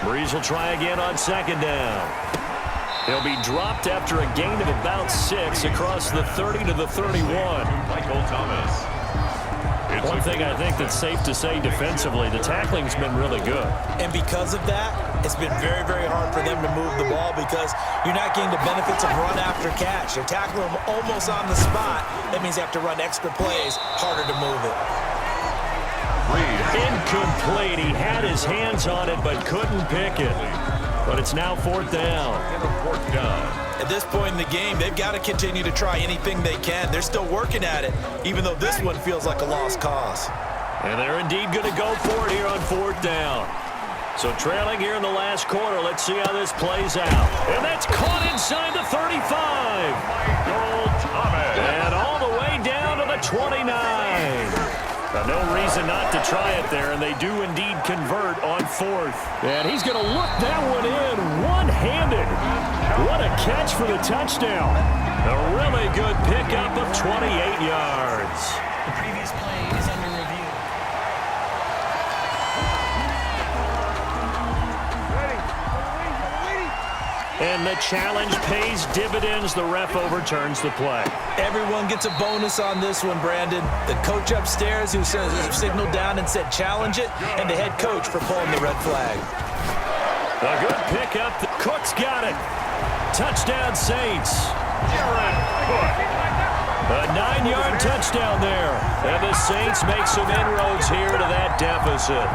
Breeze will try again on second down. He'll be dropped after a gain of about 6 across the 30 to the 31. Michael Thomas. One thing I think that's safe to say defensively, the tackling's been really good. And because of that, it's been very, very hard for them to move the ball because you're not getting the benefits of run after catch. You're tackling them almost on the spot. That means you have to run extra plays, harder to move it. Incomplete. He had his hands on it but couldn't pick it. But it's now 4th down. At this point in the game, they've got to continue to try anything they can. They're still working at it, even though this one feels like a lost cause. And they're indeed going to go for it here on 4th down. So trailing here in the last quarter, let's see how this plays out. And that's caught inside the 35. Michael Thomas. And all the way down to the 29. No reason not to try it there, and they do indeed convert on 4th. And he's going to look that one in one-handed. What a catch for the touchdown. A really good pickup of 28 yards. The previous play is under review. And the challenge pays dividends. The ref overturns the play. Everyone gets a bonus on this one, Brandon. The coach upstairs who signaled down and said challenge it, and the head coach for pulling the red flag. A good pickup. Cook's got it. Touchdown, Saints. A 9-yard touchdown there. And the Saints make some inroads here to that deficit.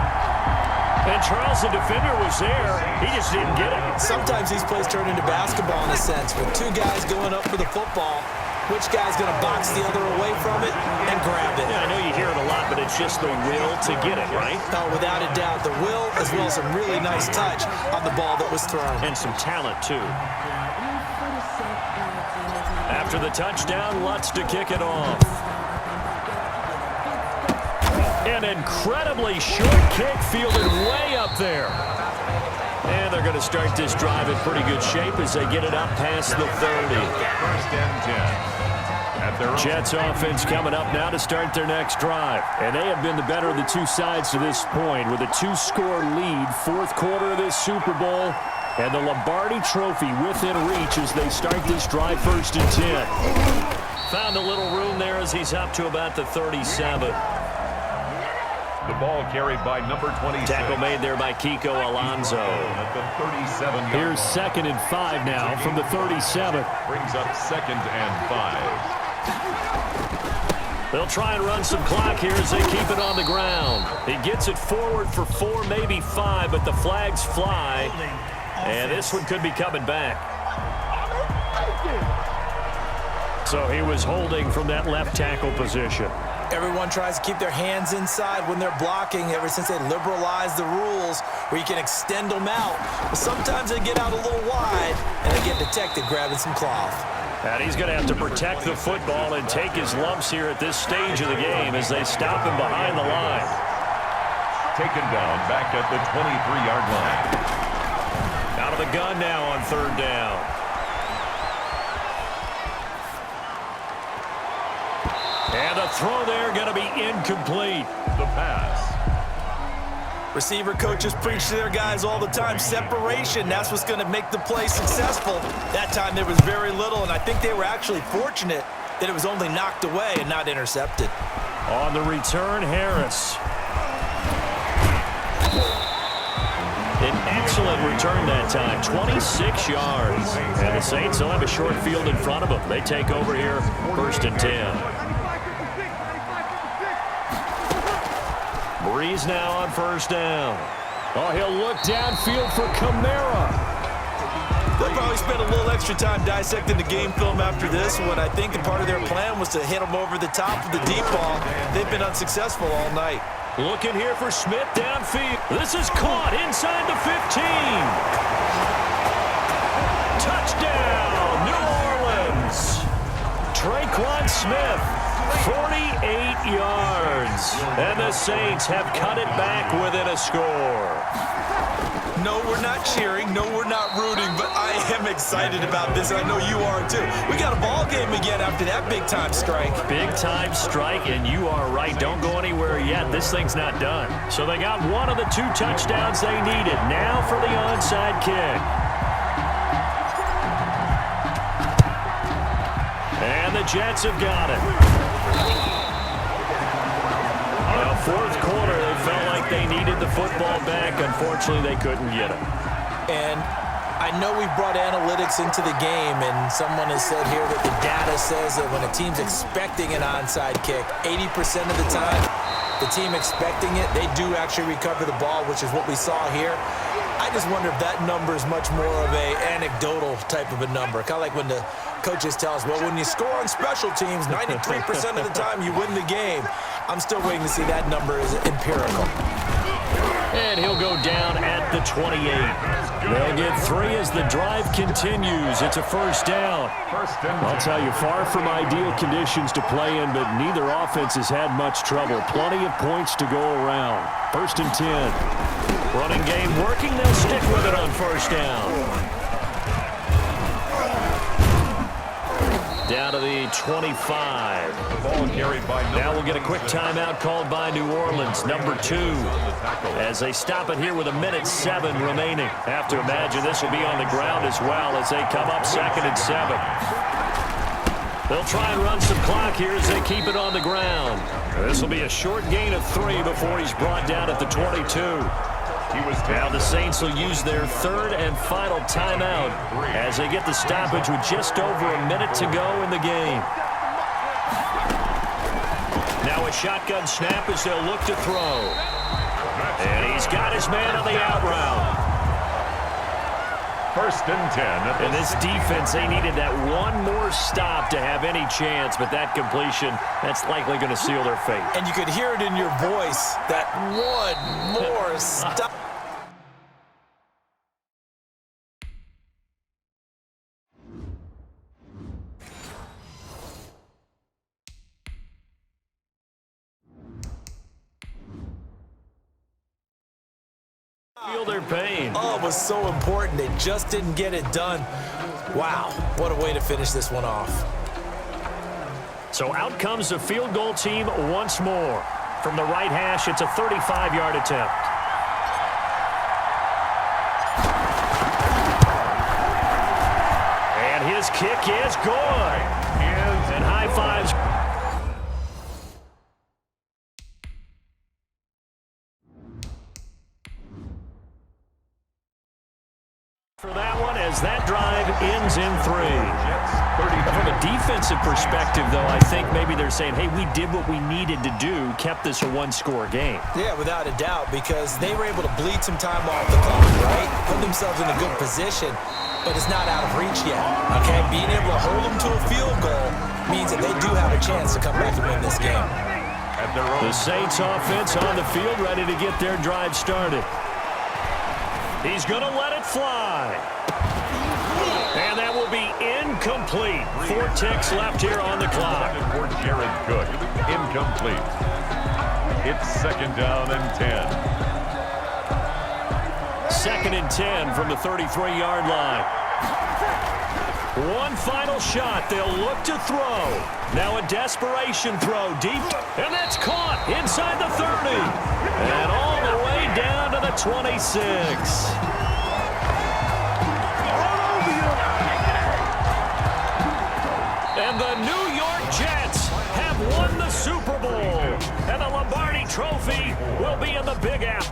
And Charles, the defender, was there. He just didn't get it. Sometimes these plays turn into basketball in a sense. With two guys going up for the football, which guy's going to box the other away from it and grab it? Yeah, I know you hear it a lot, but it's just the will to get it, right? Oh, without a doubt. The will as well as some really nice touch on the ball that was thrown. And some talent, too. After the touchdown, Lutz to kick it off. An incredibly short kick fielded way up there. And they're going to start this drive in pretty good shape as they get it up past the 30. First and 10. Jets offense coming up now to start their next drive. And they have been the better of the two sides to this point with a 2-score lead, 4th quarter of this Super Bowl. And the Lombardi Trophy within reach as they start this drive 1st and 10. Found a little room there as he's up to about the 37. The ball carried by number 26. Tackle made there by Kiko Alonso. At the 37-yard Here's 2nd and 5 now from the 37. Brings up 2nd and 5. They'll try and run some clock here as they keep it on the ground. He gets it forward for 4, maybe 5, but the flags fly. And this one could be coming back. So he was holding from that left tackle position. Everyone tries to keep their hands inside when they're blocking ever since they liberalized the rules where you can extend them out. But sometimes they get out a little wide and they get detected grabbing some cloth. And he's going to have to protect the football and take his lumps here at this stage of the game as they stop him behind the line. Taken down back at the 23-yard line. Out of the gun now on 3rd down. And a throw there going to be incomplete. The pass. Receiver coaches preach to their guys all the time. Separation, that's what's going to make the play successful. That time there was very little, and I think they were actually fortunate that it was only knocked away and not intercepted. On the return, Harris. An excellent return that time, 26 yards. And the Saints will have a short field in front of them. They take over here, 1st and 10. Breeze now on 1st down. Oh, he'll look downfield for Kamara. They'll probably spend a little extra time dissecting the game film after this one. I think a part of their plan was to hit them over the top of the deep ball. They've been unsuccessful all night. Looking here for Smith downfield. This is caught inside the 15. Touchdown, New Orleans. Traquan Smith, 48 yards. And the Saints have cut it back within a score. No, we're not cheering. No, we're not rooting. But I am excited about this. I know you are, too. We got a ball game again after that big-time strike. Big-time strike, and you are right. Don't go anywhere yet. This thing's not done. So they got one of the 2 touchdowns they needed. Now for the onside kick. And the Jets have got it. Well, fourth quarter, they felt like they needed the football back. Unfortunately, they couldn't get it. And I know we've brought analytics into the game, and someone has said here that the data says that when a team's expecting an onside kick, 80% of the time, the team expecting it, they do actually recover the ball, which is what we saw here. I just wonder if that number is much more of a anecdotal type of a number. Kind of like when the coaches tell us, well, when you score on special teams, 93% of the time you win the game. I'm still waiting to see that number is empirical. And he'll go down at the 28. They'll get 3 as the drive continues. It's a first down. I'll tell you, far from ideal conditions to play in, but neither offense has had much trouble. Plenty of points to go around. First and 10. Running game working. They'll stick with it on first down. Down to the 25. The ball carried by now we'll get a quick timeout called by New Orleans, number 2. As they stop it here with 1:07 remaining. Have to imagine this will be on the ground as well as they come up 2nd and 7. They'll try and run some clock here as they keep it on the ground. This will be a short gain of 3 before he's brought down at the 22. Now the Saints will use their 3rd and final timeout as they get the stoppage with just over a minute to go in the game. Now a shotgun snap as they'll look to throw. And he's got his man on the out route. First and 10. In this defense, they needed that one more stop to have any chance, but that completion, that's likely going to seal their fate. And you could hear it in your voice, that one more stop. Feel their pain. Oh, it was so important. They just didn't get it done. Wow, what a way to finish this one off. So out comes the field goal team once more. From the right hash, it's a 35-yard attempt. And his kick is good. And high fives. For that one, as that drive ends in 3. From a defensive perspective, though, I think maybe they're saying, hey, we did what we needed to do, kept this a one-score game. Yeah, without a doubt, because they were able to bleed some time off the clock, right? Put themselves in a good position, but it's not out of reach yet, okay? Being able to hold them to a field goal means that they do have a chance to come back and win this game. The Saints offense on the field ready to get their drive started. He's going to let it fly. And that will be incomplete. 4 ticks left here on the clock. For Jared Cook, incomplete. It's 2nd down and 10. 2nd and 10 from the 33-yard line. One final shot. They'll look to throw. Now a desperation throw deep. And that's caught inside the 30. And all the way down to the 26. And the New York Jets have won the Super Bowl. And the Lombardi Trophy will be in the Big Apple.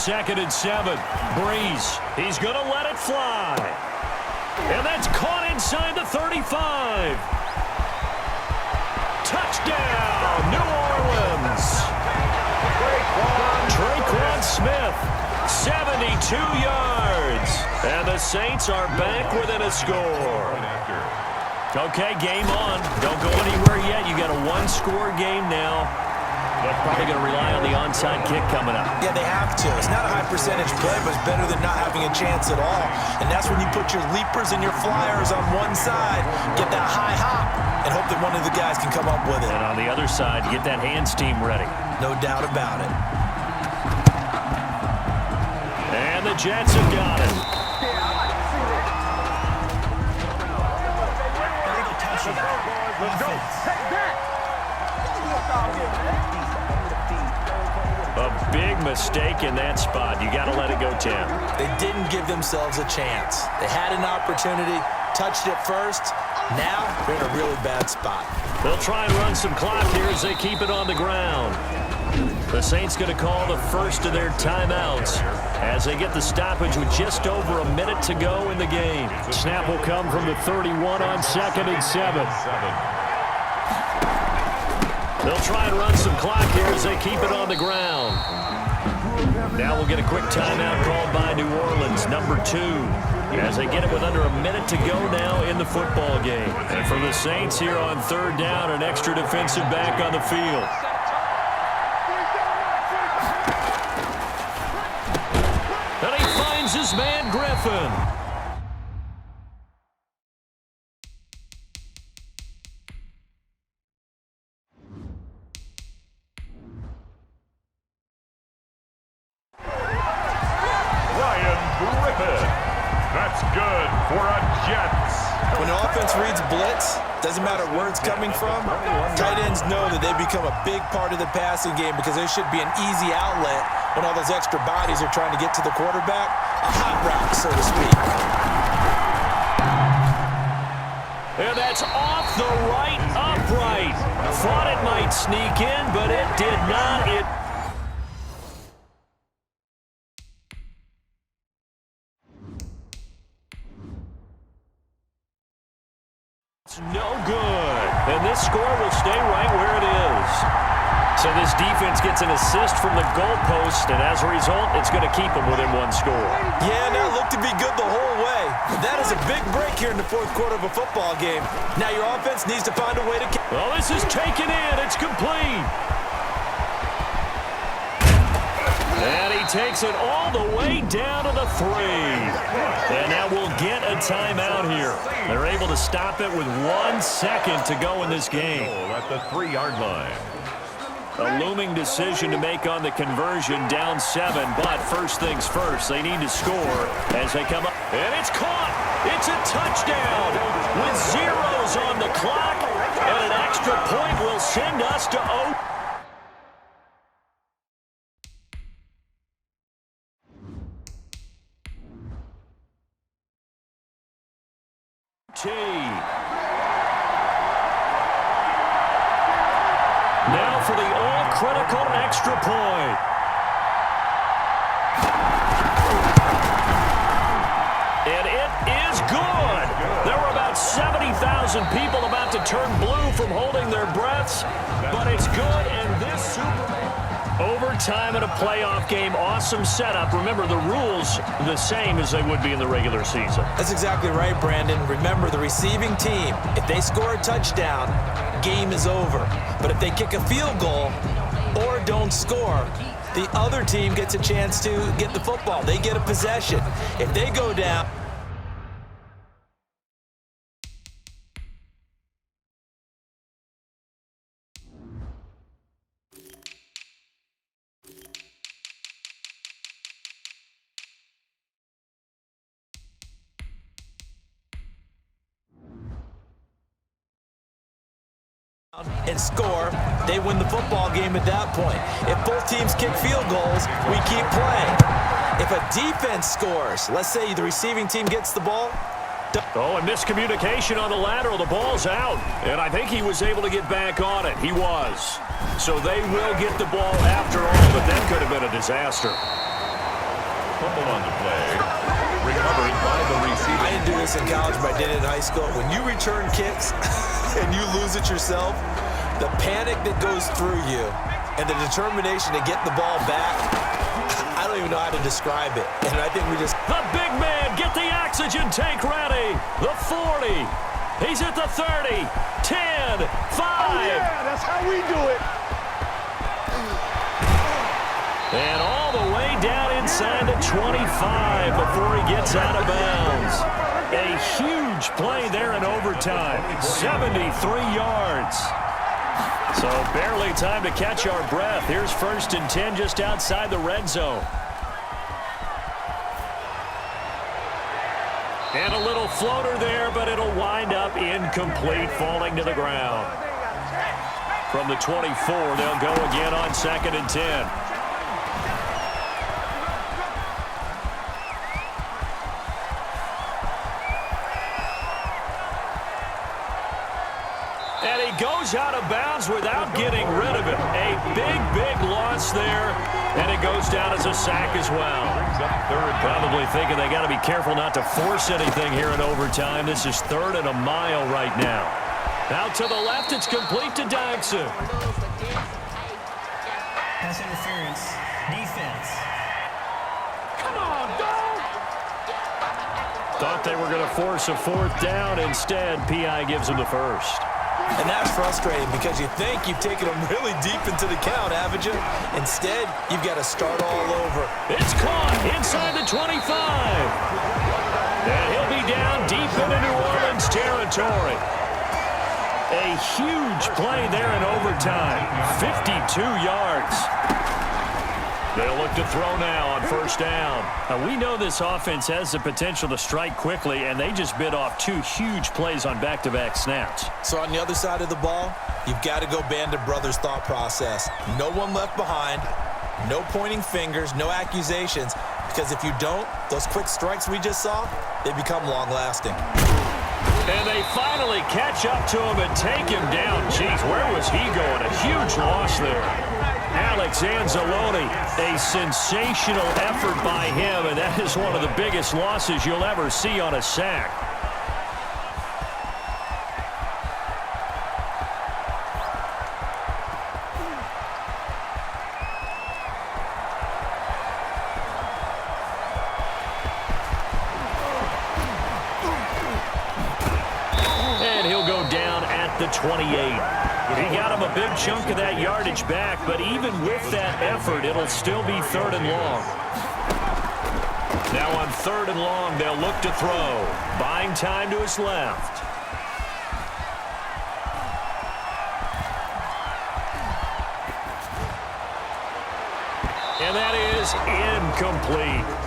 2nd and 7. Breeze, he's going to let it fly. And that's caught inside the 35. Touchdown, New Orleans. Traquan Smith, 72 yards. And the Saints are back within a score. Okay, game on. Don't go anywhere yet. You got a one-score game now. They're probably going to rely on the onside kick coming up. Yeah, they have to. It's not a high-percentage play, but it's better than not having a chance at all. And that's when you put your leapers and your flyers on one side, get that high hop, and hope that one of the guys can come up with it. And on the other side, you get that hands team ready. No doubt about it. And the Jets have got it. Let's go. Take that. A big mistake in that spot. You got to let it go, Tim. They didn't give themselves a chance. They had an opportunity, touched it first. Now they're in a really bad spot. They'll try and run some clock here as they keep it on the ground. The Saints going to call the first of their timeouts as they get the stoppage with just over a minute to go in the game. Snap will come from the 31 on 2nd and 7. They'll try and run some clock here as they keep it on the ground. Now we'll get a quick timeout called by New Orleans, number 2, as they get it with under a minute to go now in the football game. And for the Saints here on 3rd down, an extra defensive back on the field. And he finds his man, Griffin. That's good for a Jets. When an offense reads blitz, doesn't matter where it's coming from, tight ends know that they become a big part of the passing game because there should be an easy outlet when all those extra bodies are trying to get to the quarterback. A hot route, so to speak. And that's off the right upright. Thought it might sneak in, but it did not. It's no good. And this score will stay right where it is. So this defense gets an assist from the goalpost, and as a result, it's going to keep them within one score. Yeah, that looked to be good the whole way. That is a big break here in the 4th quarter of a football game. Now your offense needs to find a way to... Well, this is taken in. It's complete. And he takes it all the way down to the 3. And now we'll get a timeout here. They're able to stop it with 1 second to go in this game. At the 3-yard line. A looming decision to make on the conversion, down 7. But first things first, they need to score as they come up. And it's caught. It's a touchdown with zeros on the clock. And an extra point will send us to 0. Now for the all-critical extra point. And it is good. There were about 70,000 people about to turn blue from holding their breaths, but it's good, and this Super Bowl... Overtime in a playoff game, awesome setup. Remember, the rules the same as they would be in the regular season. That's exactly right, Brandon. Remember, the receiving team, if they score a touchdown, game is over. But if they kick a field goal or don't score, the other team gets a chance to get the football. They get a possession. If they go down... and score, they win the football game at that point. If both teams kick field goals, we keep playing. If a defense scores, let's say the receiving team gets the ball. Oh, and miscommunication on the lateral. The ball's out, and I think he was able to get back on it. He was. So they will get the ball after all, but that could have been a disaster. fumble on the play. Recovered by the receiver. I didn't do this in college, but I did it in high school. When you return kicks and you lose it yourself, the panic that goes through you and the determination to get the ball back, I don't even know how to describe it. And I think we just... The big man, get the oxygen tank ready. The 40. He's at the 30. 10, 5. Oh, yeah, that's how we do it. And all the way down inside the 25 before he gets out of bounds. A huge play there in overtime. 73 yards. So barely time to catch our breath. Here's 1st and 10 just outside the red zone. And a little floater there, but it'll wind up incomplete, falling to the ground. From the 24, they'll go again on 2nd and 10. And he goes out of bounds without getting rid of it. A big, big loss there, and it goes down as a sack as well. Probably thinking they got to be careful not to force anything here in overtime. This is 3rd and a mile right now. Out to the left, it's complete to Dyson. Pass interference. Defense. Come on, dog. Thought they were going to force a 4th down. Instead, P.I. gives him the 1st. And that's frustrating because you think you've taken them really deep into the count, haven't you? Instead, you've got to start all over. It's caught inside the 25. And he'll be down deep into New Orleans territory. A huge play there in overtime. 52 yards. They'll look to throw now on 1st down. Now, we know this offense has the potential to strike quickly, and they just bit off 2 huge plays on back-to-back snaps. So on the other side of the ball, you've got to go Band of Brothers thought process. No one left behind, no pointing fingers, no accusations, because if you don't, those quick strikes we just saw, they become long-lasting. And they finally catch up to him and take him down. Jeez, where was he going? A huge loss there. Alex Anzalone, a sensational effort by him, and that is one of the biggest losses you'll ever see on a sack. And he'll go down at the 28. He got him a big chunk of that yardage back, but even with that effort, it'll still be 3rd and long. Now on 3rd and long, they'll look to throw. Buying time to his left. And that is incomplete.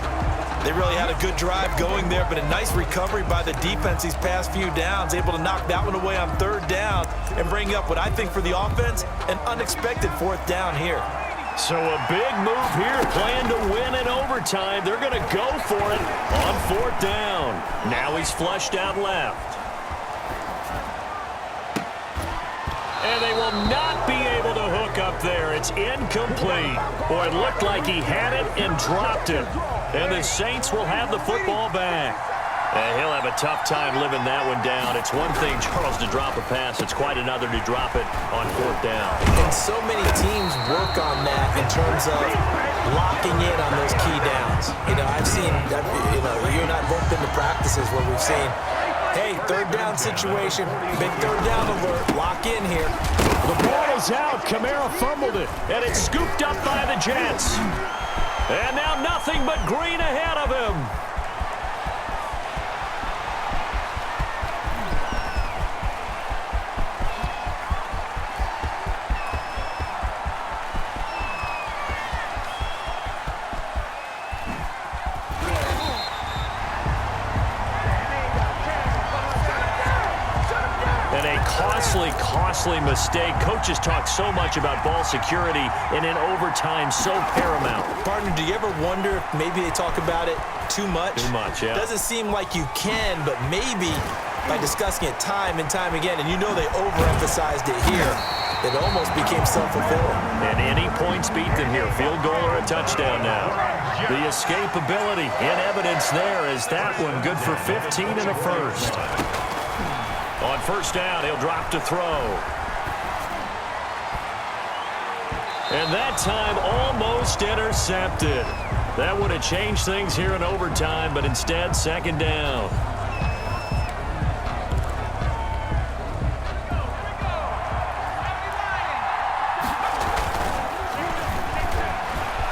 They really had a good drive going there, but a nice recovery by the defense these past few downs, able to knock that one away on 3rd down and bring up what I think for the offense, an unexpected 4th down here. So a big move here, plan to win in overtime. They're going to go for it on 4th down. Now he's flushed out left. And they will not be able to hook up there. It's incomplete. Boy, it looked like he had it and dropped it. And the Saints will have the football back. And he'll have a tough time living that one down. It's one thing, Charles, to drop a pass. It's quite another to drop it on 4th down. And so many teams work on that in terms of locking in on those key downs. You know, I've seen, you and I both been to practices where we've seen, hey, 3rd down situation, big 3rd down alert, lock in here. The ball is out. Kamara fumbled it, and it's scooped up by the Jets. And now nothing but green ahead of him. And a costly mistake. Coaches talk so much about ball security, and in overtime, so paramount. Partner, do you ever wonder if maybe they talk about it too much? Too much, yeah. Doesn't seem like you can, but maybe by discussing it time and time again, and you know they overemphasized it here. It almost became self-fulfilling. And any points beat them here, field goal or a touchdown now. The escapability in evidence there is that one good for 15 in the first. On first down, he'll drop to throw. And that time almost intercepted. That would have changed things here in overtime, but instead, second down.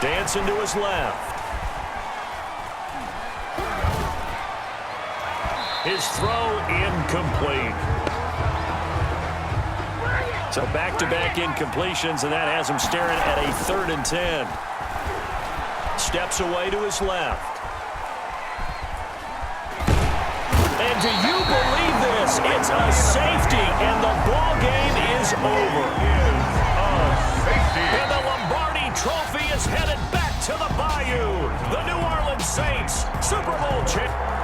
Dancing to his left. His throw incomplete. So back-to-back incompletions, and that has him staring at a 3rd and 10. Steps away to his left. And do you believe this? It's a safety, and the ball game is over. And the Lombardi Trophy is headed back to the Bayou. The New Orleans Saints, Super Bowl champ.